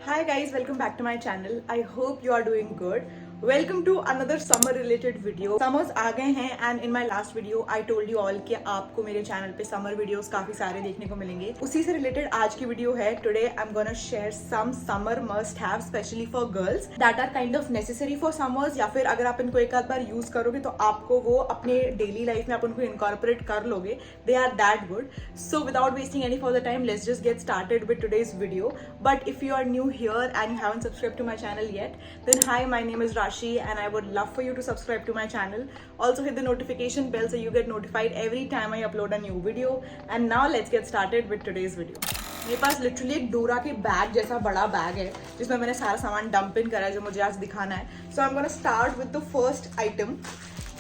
Hi guys, welcome back to my channel. I hope you are doing good. Welcome to another summer related video. Summers आ गए हैं and in my last video I told you all कि आपको मेरे channel पे summer videos काफी सारे देखने को मिलेंगे. उसी से related आज की video है. Today I'm gonna share some summer must have specially for girls that are kind of necessary for summers या फिर अगर आप इनको एक आध बार use करोगे तो आपको वो अपने daily life में आप उनको incorporate कर लोगे. They are that good. So without wasting any further time, let's just get started with today's video. But if you are new here and you haven't subscribed to my channel yet, then hi, my name is Rashi and I would love for you to subscribe to my channel. Also hit the notification bell so you get notified every time I upload a new video. And now let's get started with today's video. मेरे पास literally एक डोरा के bag जैसा बड़ा bag है जिसमें मैंने सारा सामान डंप इन करा है जो मुझे आज दिखाना है. So I am gonna start with the first item.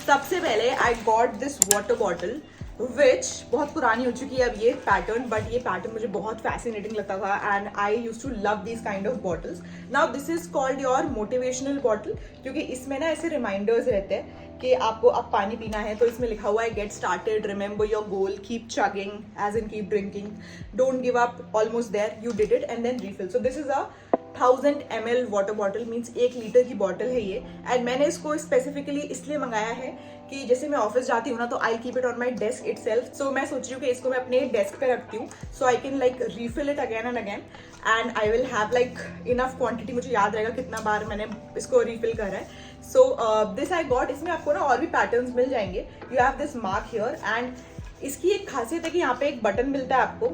सबसे पहले I got this water bottle which बहुत पुरानी हो चुकी है अब ये पैटर्न, बट ये पैटर्न मुझे बहुत फैसिनेटिंग लगता था and I use to love this kind of bottles. Now this is called your motivational bottle क्योंकि इसमें ना ऐसे रिमाइंडर्स रहते हैं कि आपको अब पानी पीना है. तो इसमें लिखा हुआ है get started, remember your goal, keep chugging again keep drinking, don't give up, almost there, you did it and then refill. So this is a 1000 ml water bottle, means 1 litre की bottle है ये. And मैंने इसको specifically इसलिए मंगाया है कि जैसे मैं ऑफिस जाती हूँ ना तो I keep it on my desk इट सेल्फ. सो मैं सोच रही हूँ कि इसको मैं अपने डेस्क पे रखती हूँ so I can like refill it again and again and I will have like enough quantity. मुझे याद रहेगा कितना बार मैंने इसको रीफिल करा है. So this I got. इसमें आपको ना और भी पैटर्न्स मिल जाएंगे. You have this mark here and इसकी एक खासियत है कि यहाँ पे एक बटन मिलता है आपको,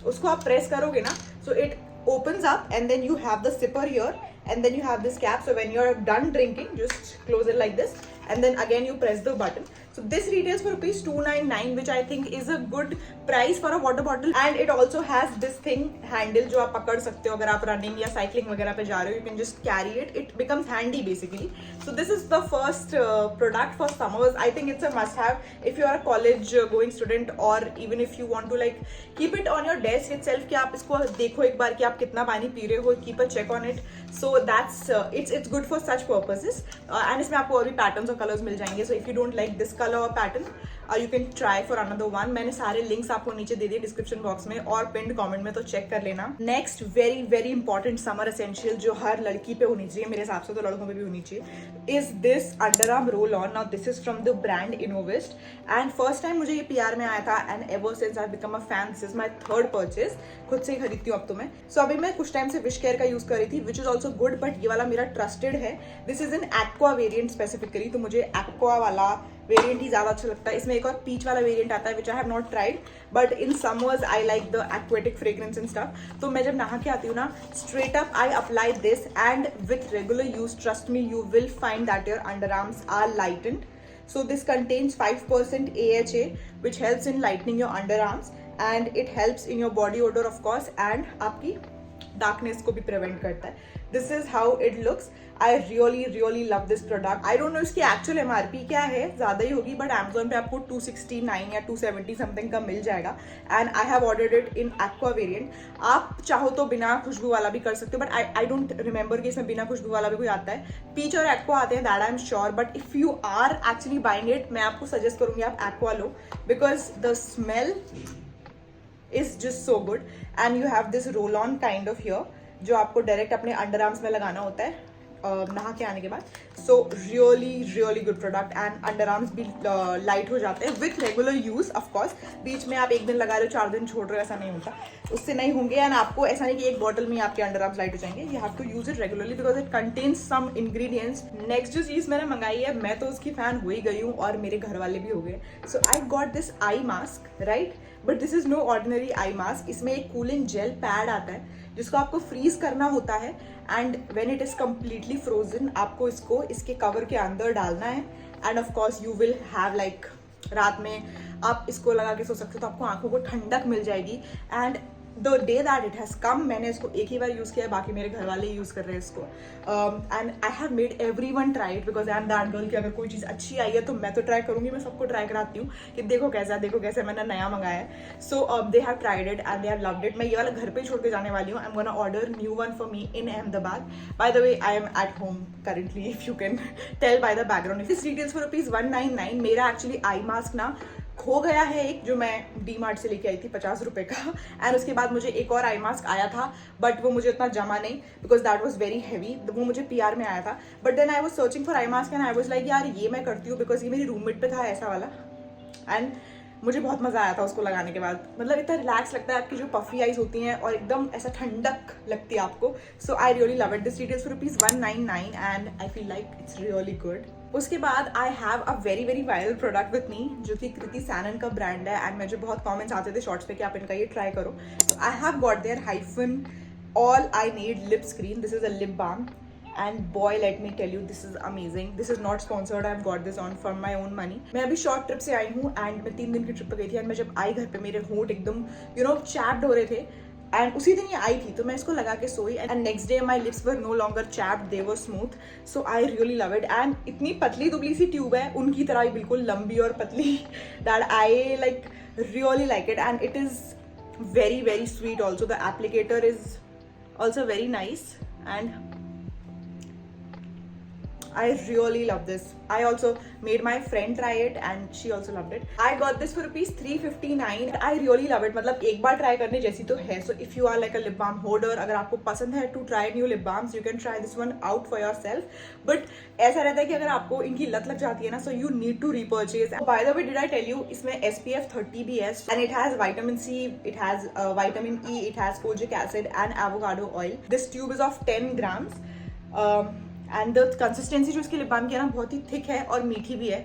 उसको आप प्रेस करोगे ना so it opens up and then you have the sipper here and then you have this cap. So when you're done drinking, just close it like this and then again you press the button. So this retails for rupees 299, which I think is a good price for a water bottle. And it also has this thing handle जो आप पकड़ सकते हो अगर आप running या cycling वगैरह पे जा रहे हो. You can just carry it. It becomes handy basically. So this is the first product for summers. I think it's a must have if you are a college going student or even if you want to like keep it on your desk itself कि आप इसको देखो एक बार कि आप कितना पानी P रहे हो. Keep a check on it. So that's it's good for such purposes. And इसमें आपको और भी patterns और colors मिल जाएंगे. So if you don't like this color or pattern, you can try for another one. मैंने सारे links आपको नीचे दे दिए डिस्क्रिप्शन बॉक्स में और pinned comment में, तो चेक कर लेना. Next very very important summer essential जो हर लड़की पे होनी चाहिए, मेरे हिसाब से तो लड़कों पे भी होनी चाहिए, is this underarm roll on. Now this is from the brand Innovist and first time मुझे ये पीआर में आया था and ever since I become a fan. This is my third purchase. खुद से ही खरीदती हूँ अब तो मैं. सो अभी मैं कुछ टाइम से विश केयर का यूज कर रही थी which is also good, but ये वाला मेरा ट्रस्टेड है. This is in aqua variant specifically, तो मुझे एक्वा वाला वेरिएंट ही ज्यादा अच्छा लगता है. इसमें एक और पीच वाला वेरिएंट आता है which I have not tried, but in summers I like the aquatic fragrance and stuff. तो मैं जब नहा के आती हूँ ना straight up I apply this and with regular use trust me you will find that your underarms are lightened. So this contains 5% AHA which helps in lightening your underarms and it helps in your body odor of course and आपकी darkness को भी prevent करता है. This is how it looks. I really really love this product. I don't know इसकी actual MRP क्या है, ज्यादा ही होगी, बट Amazon पे आपको 269 या 270 समथिंग का मिल जाएगा and I have ordered it in aqua variant. आप चाहो तो बिना खुशबू वाला भी कर सकते हो, बट आई डोंट रिमेंबर कि इसमें बिना खुशबू वाला भी कोई आता है. पीच और एक्वा आते हैं, that I am sure, but if you are actually buying it मैं आपको सजेस्ट करूंगी आप एक्वा लो because the smell is just so good and you have this roll on kind of here जो आपको डायरेक्ट अपने अंडर आर्म्स में लगाना होता है नहा के आने के बाद. So really really good product and under arms भी लाइट हो जाते हैं विथ रेगुलर यूज. ऑफकोर्स बीच में आप एक दिन लगा रहे हो 4 दिन छोड़ रहे हो ऐसा नहीं होता, उससे नहीं होंगे. एंड आपको ऐसा नहीं कि एक बॉटल में आपके अंडर आर्म्स लाइट हो जाएंगे. You have to use it regularly because it contains some ingredients. Next जो चीज़ मैंने मंगाई है, मैं तो उसकी फैन हो ही गई हूँ और मेरे घर वाले भी हो गए. So I got this eye mask right, but this is no ordinary eye mask. इसमें एक कूलिंग जेल पैड आता है जिसको आपको फ्रीज करना होता है and when it is completely frozen आपको इसको इसके कवर के अंदर डालना है end of course you will have like रात में आप इसको लगा के सो सकते हो तो आपको आंखों को ठंडक मिल जाएगी. And the day that it has come मैंने इसको एक ही बार यूज़ किया है, बाकी मेरे घर वाले यूज़ कर रहे हैं इसको. And I have made everyone try it because I am that girl कि अगर कोई चीज़ अच्छी आई है तो मैं तो ट्राई करूँगी, मैं सबको ट्राई कराती हूँ कि देखो कैसा मैंने नया मंगाया है. So they have tried it and they have loved it. मैं ये वाला घर पे छोड़ के जाने वाली हूँ. I am gonna order new one for me in Ahmedabad. By the way I am at home currently if you can tell by the background. This details for rupees 199. मेरा एक्चुअली आई मास्क ना खो गया है एक, जो मैं D mart से लेके आई थी 50 रुपए का। एंड उसके बाद मुझे एक और आई मास्क आया था, बट वो मुझे उतना जमा नहीं because that was very heavy. वो मुझे PR में आया था, but then I was searching for eye mask and I was like यार ये मैं करती हूँ बिकॉज ये मेरी रूममेट पे था ऐसा वाला, एंड मुझे बहुत मजा आया था उसको लगाने के बाद। मतलब इतना रिलैक्स लगता है, आपकी जो पफी आईज होती हैं और एकदम ऐसा ठंडक लगती है आपको। So I really love it. This details for ₹199 and I feel like it's really good. उसके बाद I have a very very viral product with me, जो कि कृति सैनन का ब्रांड है, एंड मुझे बहुत कमेंट्स आते थे शॉर्ट्स पे कि आप इनका ये ट्राई करो। I have got their Hyphen all I need lip screen. This is a lip balm and boy let me tell you this is amazing. This is not sponsored, I've got this on from my own money. मैं अभी short trip से आई हूँ and मैं 3 दिन की trip पे गई थी, एंड मैं जब आई घर पे मेरे होंठ एकदम चैप्ड हो रहे थे, एंड उसी दिन ये आई थी तो मैं इसको लगा के सोई, and next day my lips were no longer chapped, they were smooth. So I really love it. And इतनी पतली दुबली सी ट्यूब है, उनकी तरह ही बिल्कुल लंबी और पतली, that I like really like it, and it is very very sweet also. The applicator is also very nice and I really love this. I also made my friend try it and she also loved it. I got this for ₹359. I really love it. मतलब एक बार try करने जैसी तो है. So if you are like a lip balm hoarder, अगर आपको पसंद है to try new lip balms, you can try this one out for yourself. But ऐसा रहता है कि अगर आपको इनकी लत लग जाती है ना, so you need to repurchase. By the way, did I tell you इसमें SPF 30 भी है, and it has vitamin C, it has vitamin E, it has kojic acid and avocado oil. This tube is of 10 grams. And the consistency जो इसकी lip balm की है ना, बहुत ही thick है और मीठी भी है।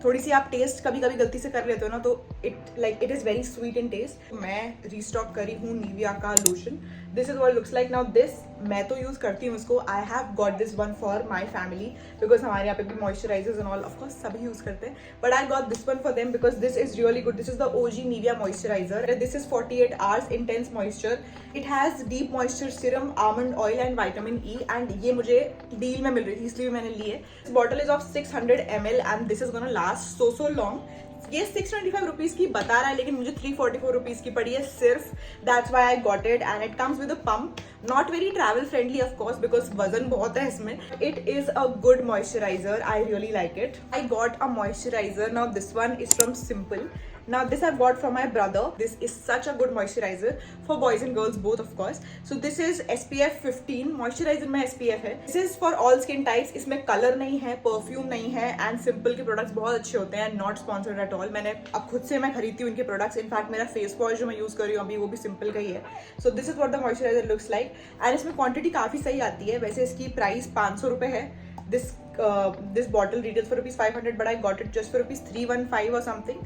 थोड़ी सी आप टेस्ट कभी कभी गलती से कर लेते हो ना, तो it is very sweet in taste. मैं रीस्टॉक करी हूँ निविया का lotion. This is what looks like now. This मैं तो यूज़ करती हूँ इसको। I have got this one for my family because हमारे यहाँ पे भी मॉइस्चराइजर्स एंड ऑल ऑफकोर्स सभी यूज़ करते हैं, but I got this one for them because this is really good. This is the OG Nivea moisturiser. This is 48 hours intense moisture. It has deep moisture serum, almond oil and vitamin E, and ये मुझे deal में मिल रही थी इसलिए मैंने लिए। This bottle is of 600 ml and this is gonna last so long. ये 625 rupees की बता रहा है, लेकिन मुझे 344 रुपीज की पड़ी है सिर्फ। That's why I got it, and it comes with a pump. Not very travel friendly of course because वजन बहुत है इसमें। It is a good moisturiser. I really like it. I got a moisturiser. Now this one is from simple. Now this I bought from my brother. This is such a good moisturizer for boys and girls both, of course. So this is SPF 15. Moisturizer में SPF है. This is for all skin types. इसमें color नहीं है, perfume नहीं है, and simple के products बहुत अच्छे होते हैं. Not sponsored at all. मैंने अब खुद से मैं खरीदती हूँ इनके products. In fact मेरा face wash जो मैं use कर रही हूँ अभी वो भी simple का ही है. So this is what the moisturizer looks like. And इसमें quantity काफी सही आती है. वैसे इसकी price 500 रुपए है. This bottle retails for ₹500, but I got it just for ₹315 or something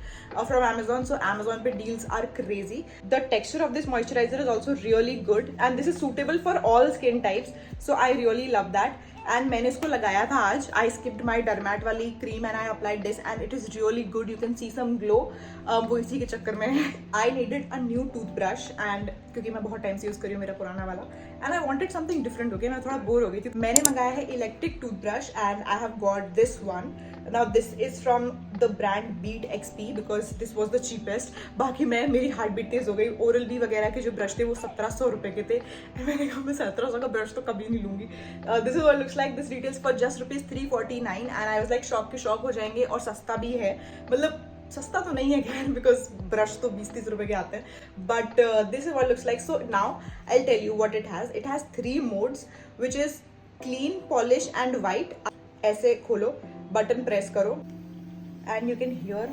from Amazon. So Amazon पे deals are crazy. The texture of this moisturizer is also really good, and this is suitable for all skin types. So I really love that. And मैंने इसको लगाया था आज. आई skipped my dermat वाली cream and I applied this and it is really good. You can see some glow. वो इसी के चक्कर में I needed a new toothbrush, and क्योंकि मैं बहुत टाइम से यूज़ कर रही हूँ मेरा पुराना वाला, and I wanted something different. Okay, मैं थोड़ा बोर हो गई थी. मैंने मंगाया है electric toothbrush and I have got this one. Now this is from the brand Beat XP because this was the cheapest. बाकी मेरी हार्ट बीट तेज हो गई. ओरल बी वगैरह के जो ब्रश थे वो 1700 रुपए के थे. मैंने कहा मैं 1700 का ब्रश तो कभी नहीं लूंगी. This is what looks like. This details for just ₹349 and I was like shock के शॉक हो जाएंगे. और सस्ता भी है. मतलब सस्ता तो नहीं है खैर बिकॉज ब्रश तो 20-30 रुपए के आते हैं, but this is what looks like. So now I will tell you what it has. It has 3 modes which is clean, polish and white. ऐसे खोलो, बटन प्रेस करो and you can hear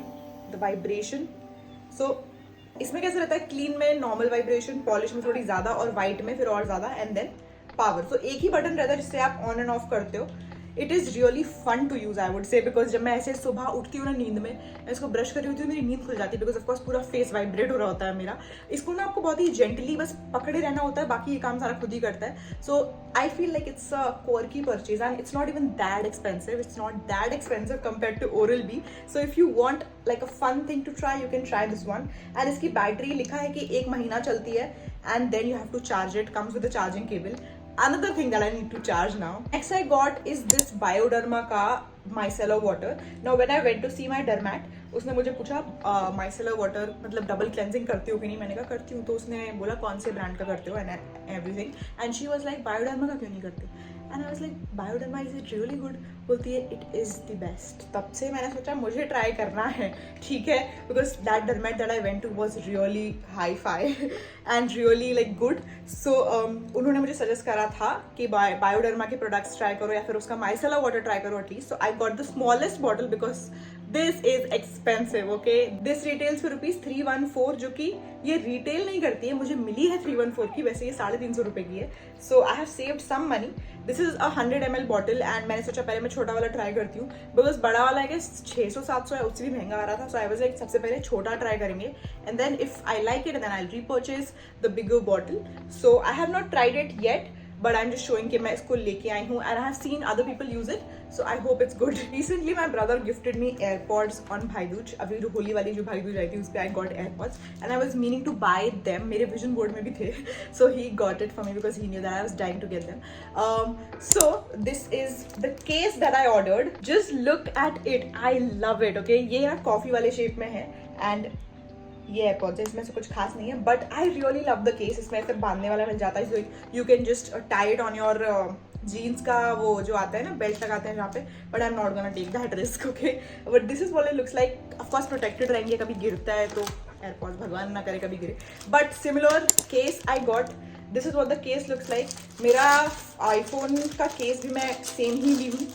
the vibration. So इसमें कैसे रहता है, clean में normal vibration, polish में थोड़ी ज्यादा और वाइट में फिर और ज्यादा, एंड देन पावर. सो एक ही बटन रहता है जिससे आप ऑन एंड ऑफ करते हो. It is really fun to use I would say because जब मैं ऐसे सुबह उठती हूँ ना नींद में, मैं इसको ब्रश कर रही होती हूँ, मेरी नींद खुल जाती है बिकॉज ऑफकोर्स पूरा फेस वाइब्रेट हो रहा होता है मेरा. इसको ना आपको बहुत ही जेंटली बस पकड़े रहना होता है, बाकी ये काम सारा खुद ही करता है. So I feel like it's a quirky purchase and it's not even that expensive. It's not that expensive compare to Oral B. So if you want like a fun thing to try, you can try this one. And इसकी battery लिखा है कि 1 महीना चलती है and then you have to charge it. Comes with a charging cable. Another thing that I need to charge now. Next I got is this Bioderma का micellar water. Now when I went to see my dermat, उसने मुझे पूछा micellar water मतलब double cleansing करती हो कि नहीं. मैंने कहा करती हूँ. तो उसने बोला कौन से ब्रांड का करते हो and everything, and she was like Bioderma का क्यों नहीं करते. And I was like Bioderma is it really good? बोलती है इट इज़ द बेस्ट। तब से मैंने सोचा मुझे ट्राई करना है, ठीक है, because that dermat that I went to was really hi fi and really like good. So उन्होंने मुझे सजेस्ट करा था कि बायोडर्मा के प्रोडक्ट्स ट्राई करो या फिर उसका माइसेला वाटर ट्राई करो at least. So I got the smallest bottle because this is expensive, okay. This retails for ₹314, जो कि ये रिटेल नहीं करती है, मुझे मिली है 314 की, वैसे ये 350 रुपये की है। So I have saved some money. This is a 100 ml bottle and मैंने सोचा पहले मैं छोटा वाला ट्राई करती हूँ बिकॉज बड़ा वाला है 600-700 है, उससे भी महंगा आ रहा था। सो आई वाज लाइक सबसे पहले छोटा ट्राई करेंगे and then if I like it then I repurchase the bigger bottle. So I have not tried it yet but I am just showing कि मैं इसको लेके आई हूँ and I have seen other people use it, so I hope it's good. Recently my brother gifted me AirPods on Bhai Dooj. अभी जो होली वाली जो भाई दूज आई थी उस पर I got AirPods and I was meaning to buy them. मेरे विजन बोर्ड में भी थे, so he got it for me because he knew that I was dying to get them. So this is the case that I ordered. Just look at it, I love it, okay. ये ना coffee वाले shape में है and ये AirPods है, इसमें से कुछ खास नहीं है but I really love the case. इसमें ऐसे बांधने वाला मिल जाता है, so you can just tie it on your jeans का वो जो आता है ना, बेल्ट लगाते हैं जहाँ पे, but I am not gonna take that risk, okay. But this is what it looks like. Of course protected रहेंगे, कभी गिरता है तो एयरपॉड्स भगवान ना करे कभी गिरे, but similar case I got. This is what the case looks like. मेरा आईफोन का केस भी मैं सेम ही ली हूँ।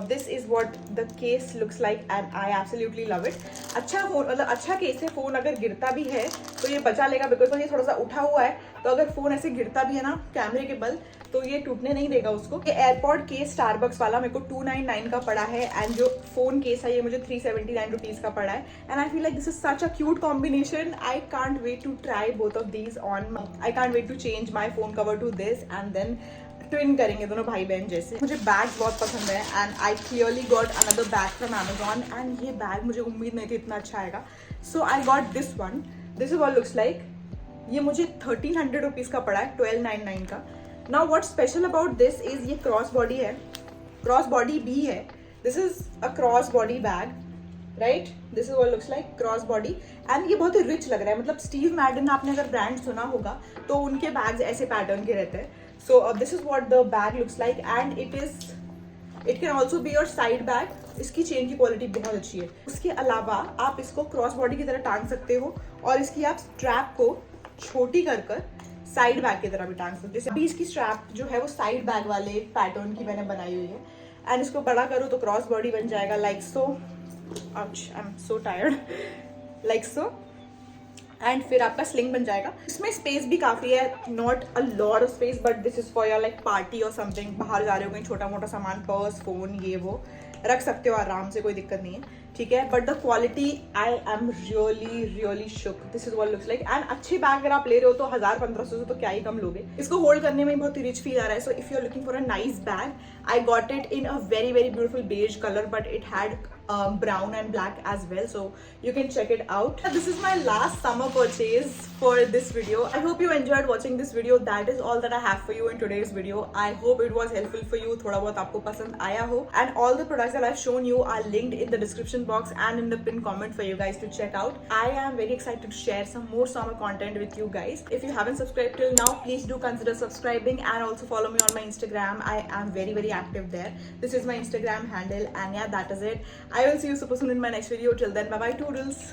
This is what the case looks like and I absolutely love it. अच्छा फोन, मतलब अच्छा केस है। फोन अगर गिरता भी है तो ये बचा लेगा बिकॉज तो ये थोड़ा सा उठा हुआ है, तो अगर फोन ऐसे गिरता भी है ना कैमरे के बल तो ये टूटने नहीं देगा उसको। ये एयरपॉड केस स्टारबक्स वाला मेरे को 299 का पड़ा है एंड जो फोन केस है ये मुझे 379 रुपीज का पड़ा है and I feel like this is such a cute combination. I can't wait to try both of these on. I can't wait to change my phone cover to this and then twin करेंगे दोनों भाई बहन जैसे। मुझे bag बहुत पसंद है and I clearly got another bag from Amazon एंड ये बैग मुझे उम्मीद नहीं थी इतना अच्छा आएगा। So I got this one. This is what looks like. ये मुझे 1300 रुपीज़ का पड़ा है, 1299 का। Now what special about this is ये क्रॉस बॉडी है, क्रॉस बॉडी भी है। This is a cross body bag, right. This is what looks like, cross body and ये बहुत ही रिच लग रहा है। मतलब स्टीव मैडन आपने अगर ब्रांड सुना होगा तो उनके बैग्स ऐसे पैटर्न के रहते हैं। So this is what the bag looks like and it can also be your side bag. इसकी चेन की क्वालिटी बहुत अच्छी है। उसके अलावा आप इसको क्रॉस बॉडी की तरह टांग सकते हो और इसकी आप स्ट्रैप को छोटी कर साइड बैग की तरह भी टांग सकते हो। अभी इसकी स्ट्रैप जो है वो साइड बैग वाले पैटर्न की मैंने बनाई हुई है एंड इसको बड़ा करो तो क्रॉस बॉडी बन जाएगा like so. I am so tired, like so. And फिर आपका स्लिंग बन जाएगा। इसमें स्पेस भी काफ़ी है, not a lot of space but this is for your like party और समथिंग। बाहर जा रहे हो कहीं छोटा मोटा सामान, पर्स, फोन, ये वो रख सकते हो आराम से, कोई दिक्कत नहीं है, ठीक है। But the quality I am really shook. This is what looks like and अच्छे बैग अगर आप ले रहे हो तो 1000-1500 से तो क्या ही कम लोगे। इसको होल्ड करने में बहुत ही रिच फील आ रहा है। So if you are looking for a nice bag I got it in a very beautiful beige colour but it had brown and black as well, so you can check it out. This is my last summer purchase for this video. I hope you enjoyed watching this video. That is all that I have for you in today's video. I hope it was helpful for you. थोड़ा बहुत आपको पसंद आया हो and all the products that I've shown you are linked in the description box and in the pinned comment for you guys to check out. I am very excited to share some more summer content with you guys. If you haven't subscribed till now, please do consider subscribing and also follow me on my Instagram. I am very active there. This is my Instagram handle and yeah, that is it. I will see you super soon in my next video. Till then, bye bye toodles.